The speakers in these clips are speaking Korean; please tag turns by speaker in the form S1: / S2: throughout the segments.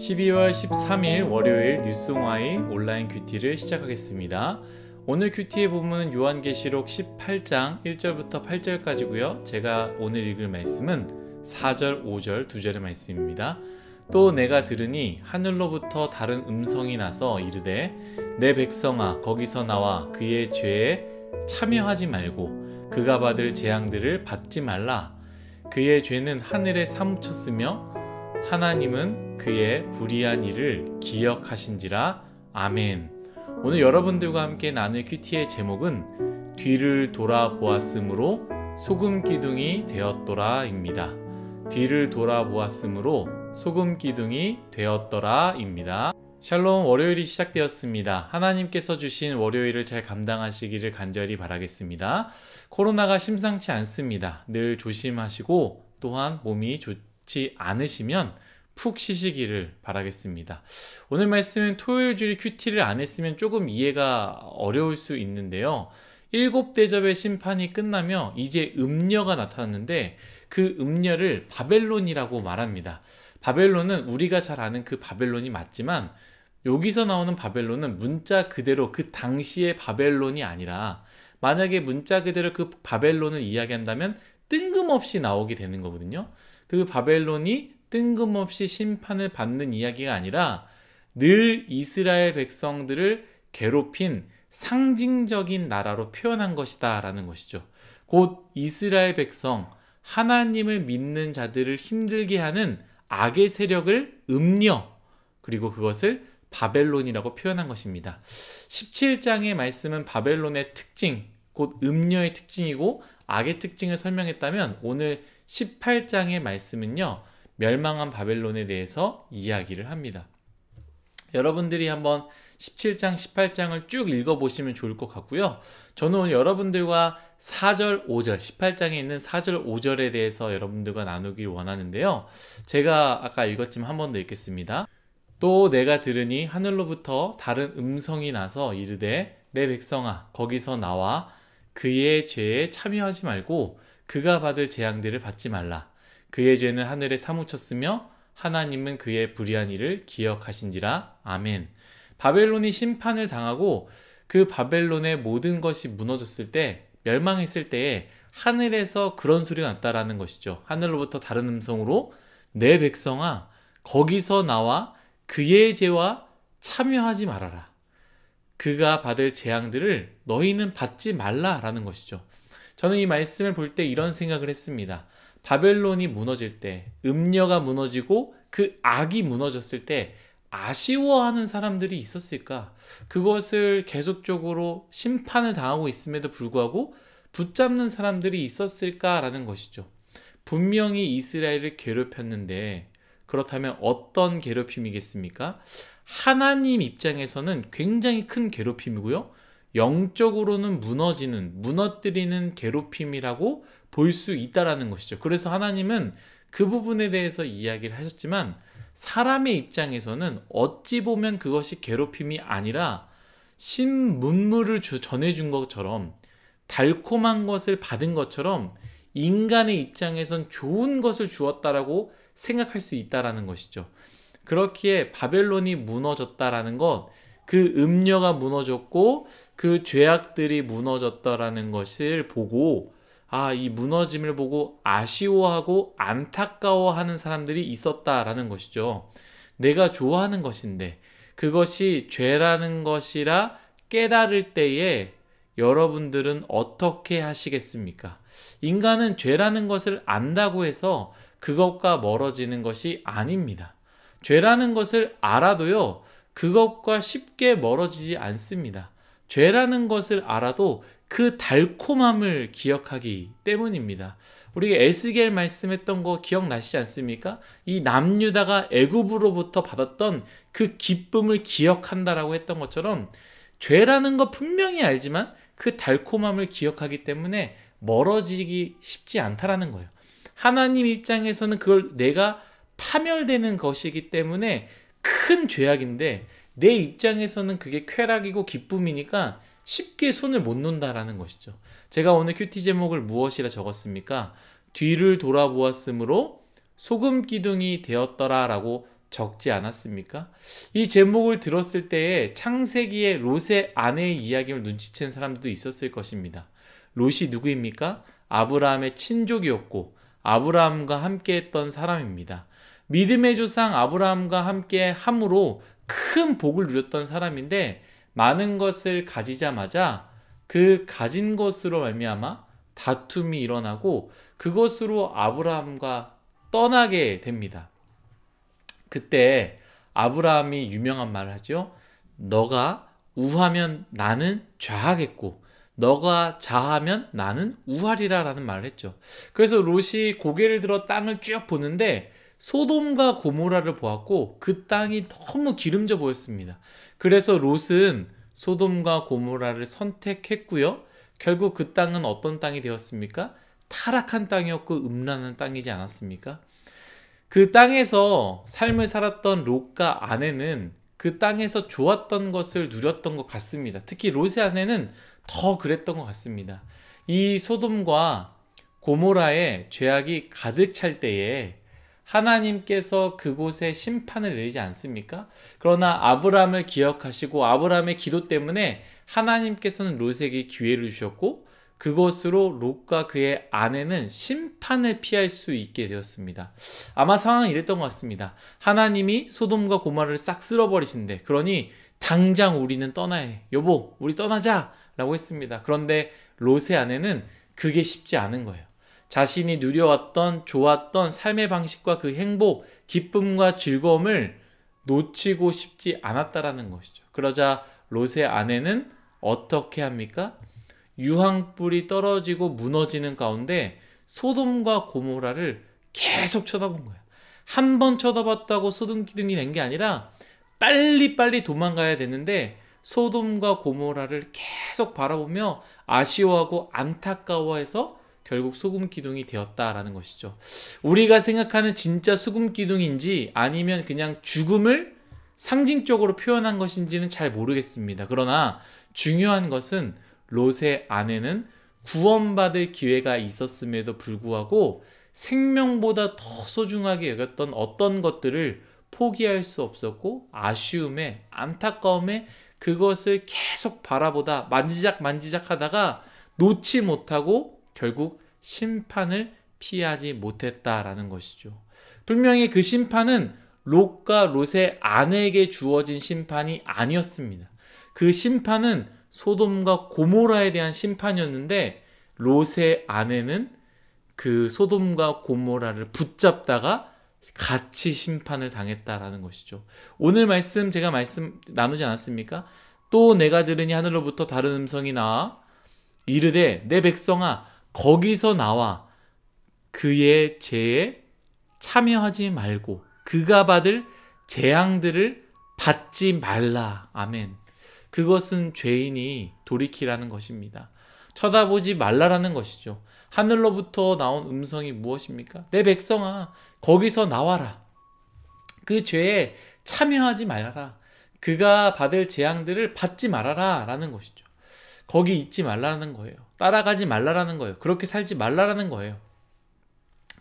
S1: 12월 13일 월요일 뉴스공화의 온라인 큐티를 시작하겠습니다. 오늘 큐티의 본문은 요한계시록 18장 1절부터 8절까지고요. 제가 오늘 읽을 말씀은 4절, 5절 두 절의 말씀입니다. 또 내가 들으니 하늘로부터 다른 음성이 나서 이르되 내 백성아 거기서 나와 그의 죄에 참여하지 말고 그가 받을 재앙들을 받지 말라. 그의 죄는 하늘에 사무쳤으며 하나님은 그의 불의한 일을 기억하신지라. 아멘. 오늘 여러분들과 함께 나눌 큐티의 제목은 뒤를 돌아보았으므로 소금 기둥이 되었더라 입니다. 뒤를 돌아보았으므로 소금 기둥이 되었더라 입니다. 샬롬, 월요일이 시작되었습니다. 하나님께서 주신 월요일을 잘 감당하시기를 간절히 바라겠습니다. 코로나가 심상치 않습니다. 늘 조심하시고 또한 몸이 좋지 않으시면 푹 쉬시기를 바라겠습니다. 오늘 말씀은 토요일 주일 큐티를 안 했으면 조금 이해가 어려울 수 있는데요. 7대접의 심판이 끝나며 이제 음녀가 나타났는데 그 음녀를 바벨론이라고 말합니다. 바벨론은 우리가 잘 아는 그 바벨론이 맞지만 여기서 나오는 바벨론은 문자 그대로 그 당시의 바벨론이 아니라 만약에 문자 그대로 그 바벨론을 이야기한다면 뜬금없이 나오게 되는 거거든요. 그 바벨론이 뜬금없이 심판을 받는 이야기가 아니라 늘 이스라엘 백성들을 괴롭힌 상징적인 나라로 표현한 것이다 라는 것이죠. 곧 이스라엘 백성, 하나님을 믿는 자들을 힘들게 하는 악의 세력을 음녀, 그리고 그것을 바벨론이라고 표현한 것입니다. 17장의 말씀은 바벨론의 특징, 곧 음녀의 특징이고 악의 특징을 설명했다면 오늘 18장의 말씀은요, 멸망한 바벨론에 대해서 이야기를 합니다. 여러분들이 한번 17장, 18장을 쭉 읽어보시면 좋을 것 같고요. 저는 오늘 여러분들과 4절, 5절, 18장에 있는 4절, 5절에 대해서 여러분들과 나누길 원하는데요. 제가 아까 읽었지만 한 번 더 읽겠습니다. 또 내가 들으니 하늘로부터 다른 음성이 나서 이르되 내 백성아 거기서 나와 그의 죄에 참여하지 말고 그가 받을 재앙들을 받지 말라. 그의 죄는 하늘에 사무쳤으며 하나님은 그의 불의한 일을 기억하신지라. 아멘. 바벨론이 심판을 당하고 그 바벨론의 모든 것이 무너졌을 때, 멸망했을 때에 하늘에서 그런 소리가 났다라는 것이죠. 하늘로부터 다른 음성으로 내 백성아 거기서 나와 그의 죄와 참여하지 말아라. 그가 받을 재앙들을 너희는 받지 말라라는 것이죠. 저는 이 말씀을 볼 때 이런 생각을 했습니다. 바벨론이 무너질 때, 음녀가 무너지고 그 악이 무너졌을 때 아쉬워하는 사람들이 있었을까? 그것을 계속적으로 심판을 당하고 있음에도 불구하고 붙잡는 사람들이 있었을까라는 것이죠. 분명히 이스라엘을 괴롭혔는데 그렇다면 어떤 괴롭힘이겠습니까? 하나님 입장에서는 굉장히 큰 괴롭힘이고요. 영적으로는 무너뜨리는 괴롭힘이라고 볼 수 있다라는 것이죠. 그래서 하나님은 그 부분에 대해서 이야기를 하셨지만 사람의 입장에서는 어찌 보면 그것이 괴롭힘이 아니라 신문물을 전해준 것처럼 달콤한 것을 받은 것처럼 인간의 입장에선 좋은 것을 주었다라고 생각할 수 있다라는 것이죠. 그렇기에 바벨론이 무너졌다라는 것, 그 음녀가 무너졌고 그 죄악들이 무너졌다라는 것을 보고 이 무너짐을 보고 아쉬워하고 안타까워하는 사람들이 있었다라는 것이죠. 내가 좋아하는 것인데 그것이 죄라는 것이라 깨달을 때에 여러분들은 어떻게 하시겠습니까? 인간은 죄라는 것을 안다고 해서 그것과 멀어지는 것이 아닙니다. 죄라는 것을 알아도요, 그것과 쉽게 멀어지지 않습니다. 죄라는 것을 알아도 그 달콤함을 기억하기 때문입니다. 우리가 에스겔 말씀했던 거 기억나시지 않습니까? 이 남유다가 애굽으로부터 받았던 그 기쁨을 기억한다라고 했던 것처럼 죄라는 거 분명히 알지만 그 달콤함을 기억하기 때문에 멀어지기 쉽지 않다라는 거예요. 하나님 입장에서는 그걸 내가 파멸되는 것이기 때문에 큰 죄악인데 내 입장에서는 그게 쾌락이고 기쁨이니까 쉽게 손을 못 놓는다라는 것이죠. 제가 오늘 큐티 제목을 무엇이라 적었습니까? 뒤를 돌아보았으므로 소금 기둥이 되었더라 라고 적지 않았습니까? 이 제목을 들었을 때에 창세기의 롯의 아내의 이야기를 눈치챈 사람들도 있었을 것입니다. 롯이 누구입니까? 아브라함의 친족이었고 아브라함과 함께 했던 사람입니다. 믿음의 조상 아브라함과 함께 함으로 큰 복을 누렸던 사람인데 많은 것을 가지자마자 그 가진 것으로 말미암아 다툼이 일어나고 그것으로 아브라함과 떠나게 됩니다. 그때 아브라함이 유명한 말을 하죠. 너가 우하면 나는 좌하겠고 너가 좌하면 나는 우하리라 라는 말을 했죠. 그래서 롯이 고개를 들어 땅을 쭉 보는데 소돔과 고모라를 보았고 그 땅이 너무 기름져 보였습니다. 그래서 롯은 소돔과 고모라를 선택했고요. 결국 그 땅은 어떤 땅이 되었습니까? 타락한 땅이었고 음란한 땅이지 않았습니까? 그 땅에서 삶을 살았던 롯과 아내는 그 땅에서 좋았던 것을 누렸던 것 같습니다. 특히 롯의 아내는 더 그랬던 것 같습니다. 이 소돔과 고모라의 죄악이 가득 찰 때에 하나님께서 그곳에 심판을 내리지 않습니까? 그러나 아브라함을 기억하시고 아브라함의 기도 때문에 하나님께서는 롯에게 기회를 주셨고 그것으로 롯과 그의 아내는 심판을 피할 수 있게 되었습니다. 아마 상황이 이랬던 것 같습니다. 하나님이 소돔과 고모라를 싹 쓸어버리신대. 그러니 당장 우리는 떠나야 해. 여보, 우리 떠나자! 라고 했습니다. 그런데 롯의 아내는 그게 쉽지 않은 거예요. 자신이 누려왔던 좋았던 삶의 방식과 그 행복, 기쁨과 즐거움을 놓치고 싶지 않았다라는 것이죠. 그러자 롯의 아내는 어떻게 합니까? 유황불이 떨어지고 무너지는 가운데 소돔과 고모라를 계속 쳐다본 거예요. 한 번 쳐다봤다고 소등기둥이 된 게 아니라 빨리빨리 도망가야 되는데 소돔과 고모라를 계속 바라보며 아쉬워하고 안타까워해서 결국 소금기둥이 되었다라는 것이죠. 우리가 생각하는 진짜 소금기둥인지 아니면 그냥 죽음을 상징적으로 표현한 것인지는 잘 모르겠습니다. 그러나 중요한 것은 롯의 아내는 구원받을 기회가 있었음에도 불구하고 생명보다 더 소중하게 여겼던 어떤 것들을 포기할 수 없었고 아쉬움에 안타까움에 그것을 계속 바라보다 만지작 하다가 놓지 못하고 결국 심판을 피하지 못했다라는 것이죠. 분명히 그 심판은 롯과 롯의 아내에게 주어진 심판이 아니었습니다. 그 심판은 소돔과 고모라에 대한 심판이었는데 롯의 아내는 그 소돔과 고모라를 붙잡다가 같이 심판을 당했다라는 것이죠. 오늘 말씀 제가 말씀 나누지 않았습니까? 또 내가 들으니 하늘로부터 다른 음성이 나와 이르되 내 백성아 거기서 나와 그의 죄에 참여하지 말고 그가 받을 재앙들을 받지 말라. 아멘. 그것은 죄인이 돌이키라는 것입니다. 쳐다보지 말라라는 것이죠. 하늘로부터 나온 음성이 무엇입니까? 내 백성아 거기서 나와라. 그 죄에 참여하지 말아라. 그가 받을 재앙들을 받지 말아라 라는 것이죠. 거기 있지 말라는 거예요. 따라가지 말라라는 거예요. 그렇게 살지 말라라는 거예요.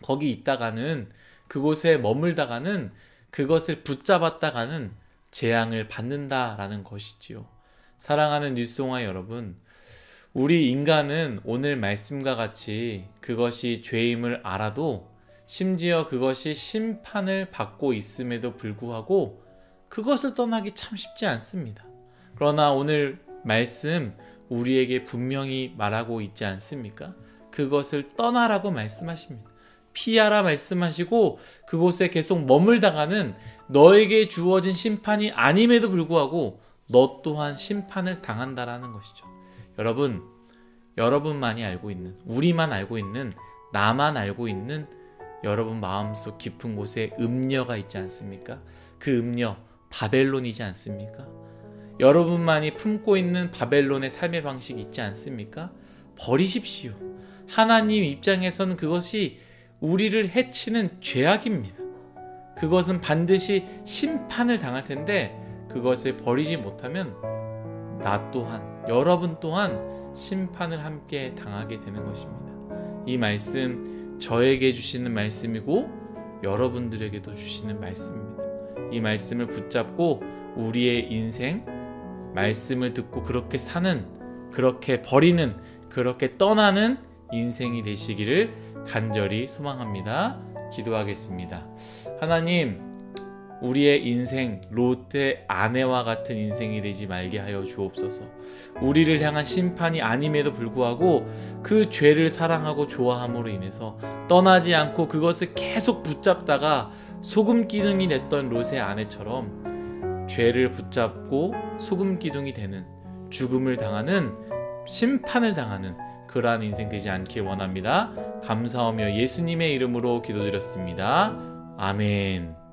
S1: 거기 있다가는 그곳에 머물다가는 그것을 붙잡았다가는 재앙을 받는다라는 것이지요. 사랑하는 뉴스송화 여러분, 우리 인간은 오늘 말씀과 같이 그것이 죄임을 알아도 심지어 그것이 심판을 받고 있음에도 불구하고 그것을 떠나기 참 쉽지 않습니다. 그러나 오늘 말씀 우리에게 분명히 말하고 있지 않습니까? 그것을 떠나라고 말씀하십니다. 피하라 말씀하시고 그곳에 계속 머물다가는 너에게 주어진 심판이 아님에도 불구하고 너 또한 심판을 당한다라는 것이죠. 여러분, 여러분만이 알고 있는, 우리만 알고 있는, 나만 알고 있는 여러분 마음속 깊은 곳에 음녀가 있지 않습니까? 그 음녀, 바벨론이지 않습니까? 여러분만이 품고 있는 바벨론의 삶의 방식이 있지 않습니까? 버리십시오. 하나님 입장에서는 그것이 우리를 해치는 죄악입니다. 그것은 반드시 심판을 당할 텐데 그것을 버리지 못하면 나 또한, 여러분 또한 심판을 함께 당하게 되는 것입니다. 이 말씀 저에게 주시는 말씀이고 여러분들에게도 주시는 말씀입니다. 이 말씀을 붙잡고 우리의 인생, 말씀을 듣고 그렇게 사는, 그렇게 버리는, 그렇게 떠나는 인생이 되시기를 간절히 소망합니다. 기도하겠습니다. 하나님, 우리의 인생, 롯의 아내와 같은 인생이 되지 말게 하여 주옵소서. 우리를 향한 심판이 아님에도 불구하고 그 죄를 사랑하고 좋아함으로 인해서 떠나지 않고 그것을 계속 붙잡다가 소금 기둥이 됐던 롯의 아내처럼 죄를 붙잡고 소금 기둥이 되는, 죽음을 당하는, 심판을 당하는 그러한 인생 되지 않길 원합니다. 감사하며 예수님의 이름으로 기도드렸습니다. 아멘.